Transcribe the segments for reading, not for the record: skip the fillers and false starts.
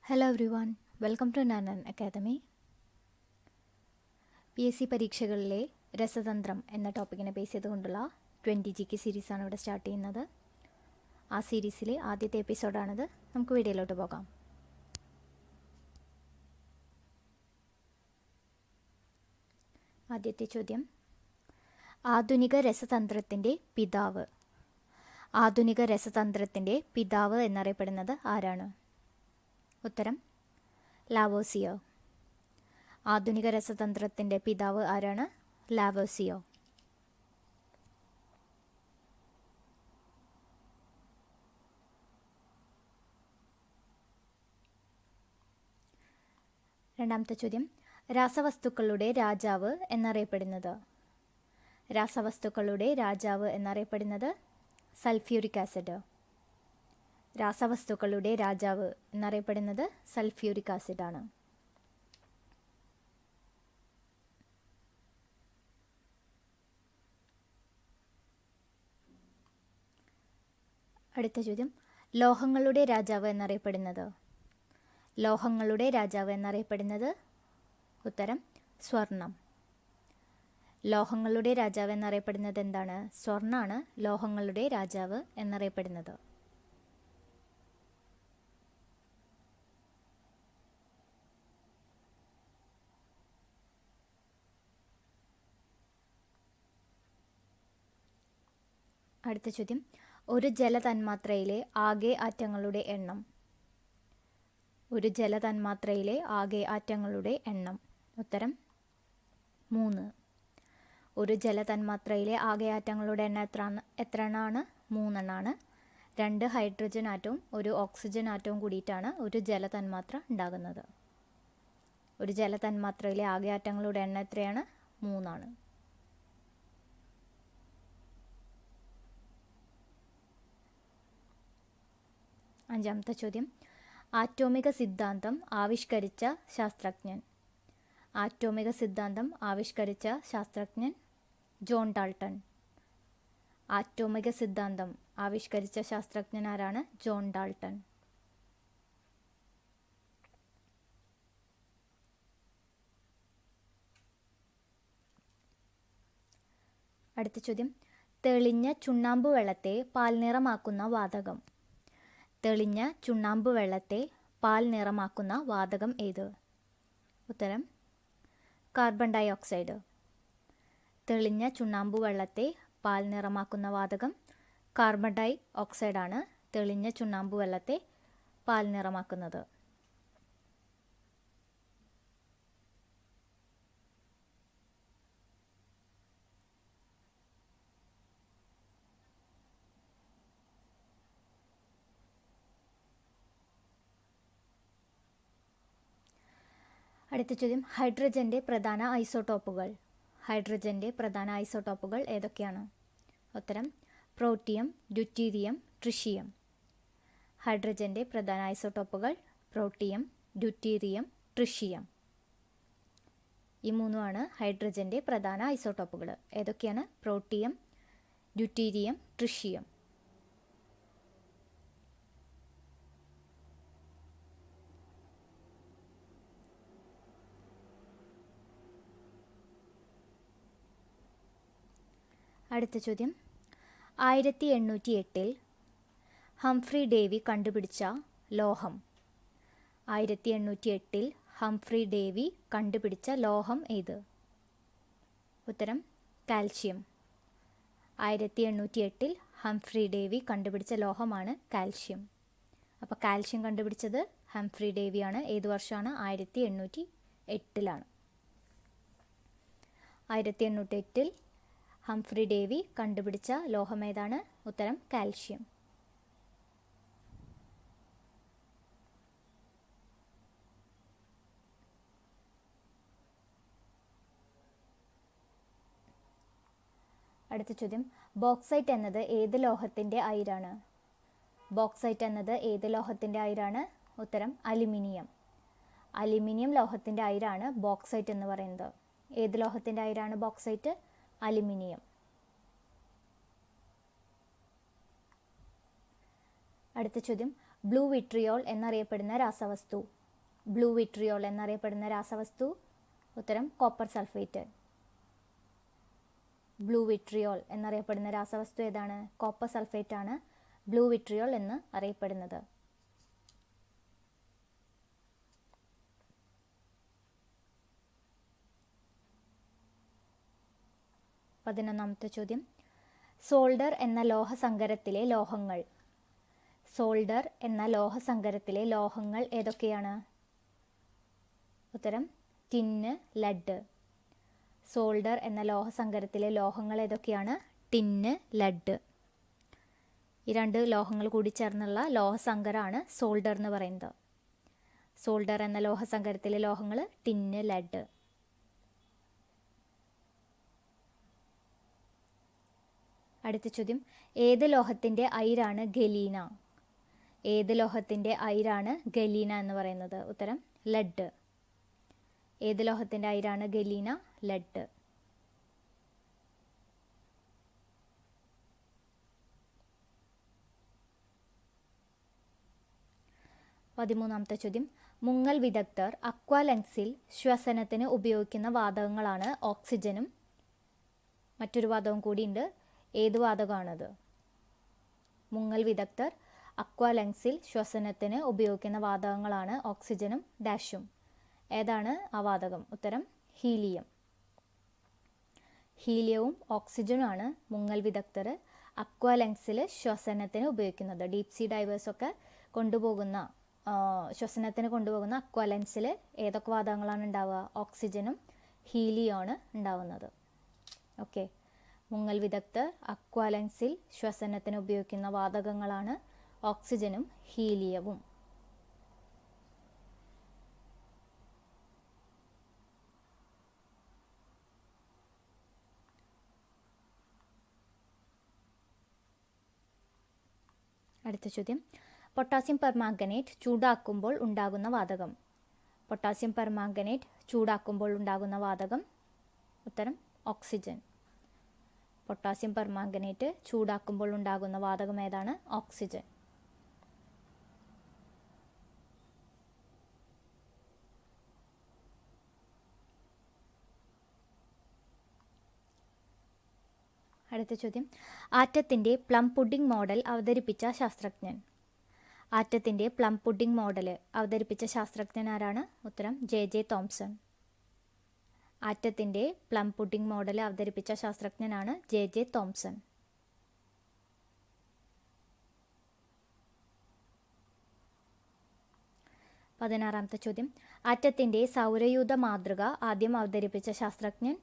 Hello everyone, welcome to Nanan academy. PSC പരീക്ഷകളിലെ രസതന്ത്രം എന്ന ടോപ്പിക്കിനെ ബേസ് ചെയ്തുകൊണ്ടുള്ള 20 സീരീസാണ് ഇവിടെ സ്റ്റാർട്ട് ചെയ്യുന്നത്. ആ സീരീസിലെ ആദ്യത്തെ എപ്പിസോഡാണിത്. നമുക്ക് വീഡിയോയിലോട്ട് പോകാം. ആദ്യത്തെ ചോദ്യം, ആധുനിക രസതന്ത്രത്തിൻ്റെ പിതാവ്. ആധുനിക രസതന്ത്രത്തിൻ്റെ പിതാവ് എന്നറിയപ്പെടുന്നത് ആരാണ്? ഉത്തരം ലാവോസിയോ. ആധുനിക രസതന്ത്രത്തിൻ്റെ പിതാവ് ആരാണ്? ലാവോസിയോ. രണ്ടാമത്തെ ചോദ്യം, രാസവസ്തുക്കളുടെ രാജാവ് എന്നറിയപ്പെടുന്നത്. രാസവസ്തുക്കളുടെ രാജാവ് എന്നറിയപ്പെടുന്നത് സൾഫ്യൂരിക് ആസിഡ്. രാസവസ്തുക്കളുടെ രാജാവ് എന്നറിയപ്പെടുന്നത് സൾഫ്യൂരിക് ആസിഡാണ്. അടുത്ത ചോദ്യം, ലോഹങ്ങളുടെ രാജാവ് എന്നറിയപ്പെടുന്നത്. ലോഹങ്ങളുടെ രാജാവ് എന്നറിയപ്പെടുന്നത് ഉത്തരം സ്വർണം. ലോഹങ്ങളുടെ രാജാവ് എന്നറിയപ്പെടുന്നത് എന്താണ്? സ്വർണ്ണാണ് ലോഹങ്ങളുടെ രാജാവ് എന്നറിയപ്പെടുന്നത്. അടുത്ത ചോദ്യം, ഒരു ജലതന്മാത്രയിലെ ആകെ ആറ്റങ്ങളുടെ എണ്ണം. ഒരു ജലതന്മാത്രയിലെ ആകെ ആറ്റങ്ങളുടെ എണ്ണം. ഉത്തരം 3. ഒരു ജലതന്മാത്രയിലെ ആകെ ആറ്റങ്ങളുടെ എണ്ണം എത്ര എണ്ണമാണ്? 3 എണ്ണമാണ്. 2 ഹൈഡ്രജൻ ആറ്റവും 1 ഓക്സിജൻ ആറ്റവും കൂടിയിട്ടാണ് ഒരു ജലതന്മാത്ര ഉണ്ടാകുന്നത്. ഒരു ജലതന്മാത്രയിലെ ആകെ ആറ്റങ്ങളുടെ എണ്ണം എത്രയാണ്? 3 ആണ്. അഞ്ചാമത്തെ ചോദ്യം, ആറ്റോമിക സിദ്ധാന്തം ആവിഷ്കരിച്ച ശാസ്ത്രജ്ഞൻ. ആറ്റോമിക സിദ്ധാന്തം ആവിഷ്കരിച്ച ശാസ്ത്രജ്ഞൻ ജോൺ ഡാൾട്ടൺ. ആറ്റോമിക സിദ്ധാന്തം ആവിഷ്കരിച്ച ശാസ്ത്രജ്ഞൻ ആരാണ്? John Dalton. അടുത്ത ചോദ്യം, തെളിഞ്ഞ ചുണ്ണാമ്പ് വെള്ളത്തെ പാൽനിറമാക്കുന്ന വാതകം. തെളിഞ്ഞ ചുണ്ണാമ്പ് വെള്ളത്തെ പാൽ നിറമാക്കുന്ന വാതകം ഏത്? ഉത്തരം കാർബൺ ഡൈ ഓക്സൈഡ്. തെളിഞ്ഞ ചുണ്ണാമ്പ് വെള്ളത്തെ പാൽ നിറമാക്കുന്ന വാതകം കാർബൺ ഡൈ ഓക്സൈഡാണ് തെളിഞ്ഞ ചുണ്ണാമ്പ് വെള്ളത്തെ പാൽ നിറമാക്കുന്നത്. അടുത്ത ചോദ്യം, ഹൈഡ്രജൻ്റെ പ്രധാന ഐസോട്ടോപ്പുകൾ. ഹൈഡ്രജൻ്റെ പ്രധാന ഐസോട്ടോപ്പുകൾ ഏതൊക്കെയാണ്? ഉത്തരം പ്രോട്ടിയം, ഡ്യൂറ്റീരിയം, ട്രിഷിയം. ഹൈഡ്രജൻ്റെ പ്രധാന ഐസോട്ടോപ്പുകൾ പ്രോട്ടിയം, ഡ്യൂറ്റീരിയം, ട്രിഷിയം. ഈ മൂന്നുമാണ് ഹൈഡ്രജൻ്റെ പ്രധാന ഐസോട്ടോപ്പുകൾ. ഏതൊക്കെയാണ്? Protium, deuterium, tritium. അടുത്ത ചോദ്യം, 1808 ഹംഫ്രി ഡേവി കണ്ടുപിടിച്ച ലോഹം. 1808 ഹംഫ്രി ഡേവി കണ്ടുപിടിച്ച ലോഹം ഏത്? ഉത്തരം കാൽഷ്യം. 1808 ഹംഫ്രി ഡേവി കണ്ടുപിടിച്ച ലോഹമാണ് കാൽഷ്യം. അപ്പോൾ കാൽഷ്യം കണ്ടുപിടിച്ചത് ഹംഫ്രി ഡേവിയാണ്. ഏത് വർഷമാണ്? 1808. 1808 ഹംഫ്രി ഡേവി കണ്ടുപിടിച്ച ലോഹം ഏതാണ്? ഉത്തരം കാൽഷ്യം. അടുത്ത ചോദ്യം, ബോക്സൈറ്റ് എന്നത് ഏത് ലോഹത്തിൻ്റെ അയിരാണ്? ബോക്സൈറ്റ് എന്നത് ഏത് ലോഹത്തിൻ്റെ അയിരാണ്? ഉത്തരം അലുമിനിയം. അലുമിനിയം ലോഹത്തിൻ്റെ അയിരാണ് ബോക്സൈറ്റ് എന്ന് പറയുന്നത്. ഏത് ലോഹത്തിൻ്റെ അയിരാണ് ബോക്സൈറ്റ്? അലുമിനിയം. അടുത്ത ചോദ്യം, ബ്ലൂ വിട്രിയോൾ എന്നറിയപ്പെടുന്ന രാസവസ്തു. ബ്ലൂ വിട്രിയോൾ എന്നറിയപ്പെടുന്ന രാസവസ്തു? ഉത്തരം കോപ്പർ സൾഫേറ്റ്. ബ്ലൂ വിട്രിയോൾ എന്നറിയപ്പെടുന്ന രാസവസ്തു ഏതാണ്? കോപ്പർ സൾഫേറ്റ് ആണ് ബ്ലൂ വിട്രിയോൾ എന്ന് അറിയപ്പെടുന്നത്. പതിനൊന്നാമത്തെ ചോദ്യം, സോൾഡർ എന്ന ലോഹസങ്കരത്തിലെ ലോഹങ്ങൾ. സോൾഡർ എന്ന ലോഹസങ്കരത്തിലെ ലോഹങ്ങൾ ഏതൊക്കെയാണ്? ഉത്തരം ടിന്ന്, ലെഡ്. സോൾഡർ എന്ന ലോഹസങ്കരത്തിലെ ലോഹങ്ങൾ ഏതൊക്കെയാണ്? Tin, lead. ഈ രണ്ട് ലോഹങ്ങൾ കൂടി ചേർന്നുള്ള ലോഹസങ്കരമാണ് സോൾഡർ എന്ന് പറയുന്നത്. സോൾഡർ എന്ന ലോഹസങ്കരത്തിലെ ലോഹങ്ങൾ ടിന്ന്, ലെഡ്. അടുത്ത ചോദ്യം, ഏത് ലോഹത്തിൻ്റെ അയിരാണ് ഗലീന? ഏത് ലോഹത്തിൻ്റെ അയിരാണ് ഗലീന എന്ന് പറയുന്നത്? ഉത്തരം ലെഡ്. ഏത് ലോഹത്തിൻ്റെ അയിരാണ് ഗലീന? ലെഡ്. പതിമൂന്നാമത്തെ ചോദ്യം, മുങ്ങൽ വിദഗ്ധർ അക്വാലങ്സിൽ ശ്വസനത്തിന് ഉപയോഗിക്കുന്ന വാതകങ്ങളാണ് ഓക്സിജനും മറ്റൊരു വാതകം കൂടിയുണ്ട്. ഏത് വാതകമാണത്? മുങ്ങൽ വിദഗ്ധർ അക്വാലങ്സിൽ ശ്വസനത്തിന് ഉപയോഗിക്കുന്ന വാതകങ്ങളാണ് ഓക്സിജനും ഡാഷും. ഏതാണ് ആ വാതകം? ഉത്തരം ഹീലിയം. ഹീലിയവും ഓക്സിജനുമാണ് മുങ്ങൽ വിദഗ്ധർ അക്വാലങ്സിൽ ശ്വസനത്തിന് ഉപയോഗിക്കുന്നത്. ഡീപ് സീ ഡൈവേഴ്സൊക്കെ കൊണ്ടുപോകുന്ന ശ്വസനത്തിന് കൊണ്ടുപോകുന്ന അക്വാലൻസിൽ ഏതൊക്കെ വാതകങ്ങളാണ് ഉണ്ടാവുക? ഓക്സിജനും ഹീലിയമാണ് ഉണ്ടാവുന്നത്. ഓക്കെ, മുങ്ങൽ വിദഗ്ധർ അക്വാലൻസിൽ ശ്വസനത്തിന് ഉപയോഗിക്കുന്ന വാതകങ്ങളാണ് ഓക്സിജനും ഹീലിയവും. അടുത്ത ചോദ്യം, പൊട്ടാസ്യം പെർമാംഗനേറ്റ് ചൂടാക്കുമ്പോൾ ഉണ്ടാകുന്ന വാതകം. പൊട്ടാസ്യം പെർമാംഗനേറ്റ് ചൂടാക്കുമ്പോൾ ഉണ്ടാകുന്ന വാതകം? ഉത്തരം ഓക്സിജൻ. പൊട്ടാസ്യം പെർമാംഗനേറ്റ് ചൂടാക്കുമ്പോൾ ഉണ്ടാകുന്ന വാതകം ഏതാണ്? ഓക്സിജൻ. അടുത്ത ചോദ്യം, ആറ്റത്തിൻ്റെ പ്ലം പുഡിംഗ് മോഡൽ അവതരിപ്പിച്ച ശാസ്ത്രജ്ഞൻ. ആറ്റത്തിൻ്റെ പ്ലം പുഡിംഗ് മോഡൽ അവതരിപ്പിച്ച ശാസ്ത്രജ്ഞൻ ആരാണ്? ഉത്തരം ജെ തോംസൺ. ആറ്റത്തിൻ്റെ പ്ലം പുഡിംഗ് മോഡൽ അവതരിപ്പിച്ച ശാസ്ത്രജ്ഞനാണ് ജെ തോംസൺ. പതിനാറാമത്തെ ചോദ്യം, ആറ്റത്തിൻ്റെ സൗരയൂഥ മാതൃക ആദ്യം അവതരിപ്പിച്ച ശാസ്ത്രജ്ഞൻ.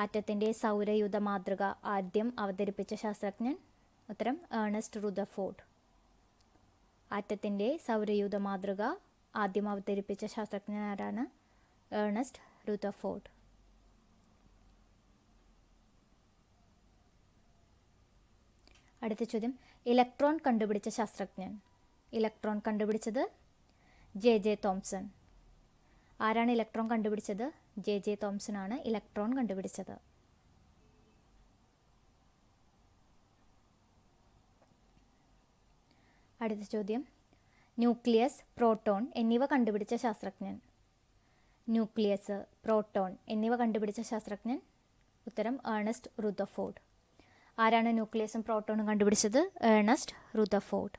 ആറ്റത്തിൻ്റെ സൗരയൂഥ മാതൃക ആദ്യം അവതരിപ്പിച്ച ശാസ്ത്രജ്ഞൻ? ഉത്തരം ഏണസ്റ്റ് റുദർഫോർഡ്. ആറ്റത്തിൻ്റെ സൗരയൂഥ മാതൃക ആദ്യം അവതരിപ്പിച്ച ശാസ്ത്രജ്ഞൻ ആരാണ്? Ernest Rutherford. അടുത്ത ചോദ്യം, ഇലക്ട്രോൺ കണ്ടുപിടിച്ച ശാസ്ത്രജ്ഞൻ. ഇലക്ട്രോൺ കണ്ടുപിടിച്ചത് ജെ തോംസൺ. ആരാണ് ഇലക്ട്രോൺ കണ്ടുപിടിച്ചത്? ജെ തോംസൺ ആണ് ഇലക്ട്രോൺ കണ്ടുപിടിച്ചത്. അടുത്ത ചോദ്യം, ന്യൂക്ലിയസ്, പ്രോട്ടോൺ എന്നിവ കണ്ടുപിടിച്ച ശാസ്ത്രജ്ഞൻ. ന്യൂക്ലിയസ്, പ്രോട്ടോൺ എന്നിവ കണ്ടുപിടിച്ച ശാസ്ത്രജ്ഞൻ? ഉത്തരം ഏണസ്റ്റ് റുദർഫോർഡ്. ആരാണ് ന്യൂക്ലിയസും പ്രോട്ടോണും കണ്ടുപിടിച്ചത്? Ernest Rutherford.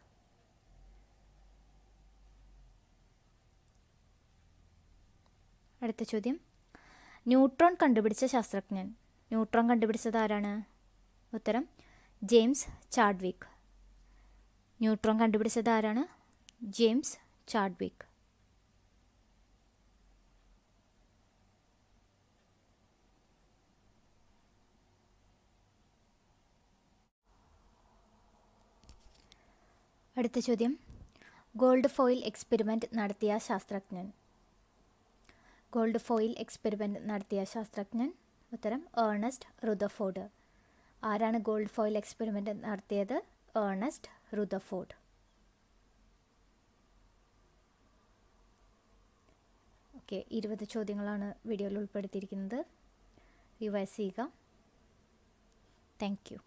അടുത്ത ചോദ്യം, ന്യൂട്രോൺ കണ്ടുപിടിച്ച ശാസ്ത്രജ്ഞൻ. ന്യൂട്രോൺ കണ്ടുപിടിച്ചത് ആരാണ്? ഉത്തരം ജെയിംസ് ചാഡ്വിക്. ന്യൂട്രോൺ കണ്ടുപിടിച്ചത് ആരാണ്? James Chadwick. അടുത്ത ചോദ്യം, ഗോൾഡ് ഫോയിൽ എക്സ്പെരിമെൻ്റ് നടത്തിയ ശാസ്ത്രജ്ഞൻ. ഗോൾഡ് ഫോയിൽ എക്സ്പെരിമെൻ്റ് നടത്തിയ ശാസ്ത്രജ്ഞൻ? ഉത്തരം ഏണസ്റ്റ് റുദർഫോർഡ്. ആരാണ് ഗോൾഡ് ഫോയിൽ എക്സ്പെരിമെൻ്റ് നടത്തിയത്? Ernest Rutherford. ഓക്കെ, 20 ചോദ്യങ്ങളാണ് വീഡിയോയിൽ ഉൾപ്പെടുത്തിയിരിക്കുന്നത്. റിവൈസ് ചെയ്യുക. Thank U.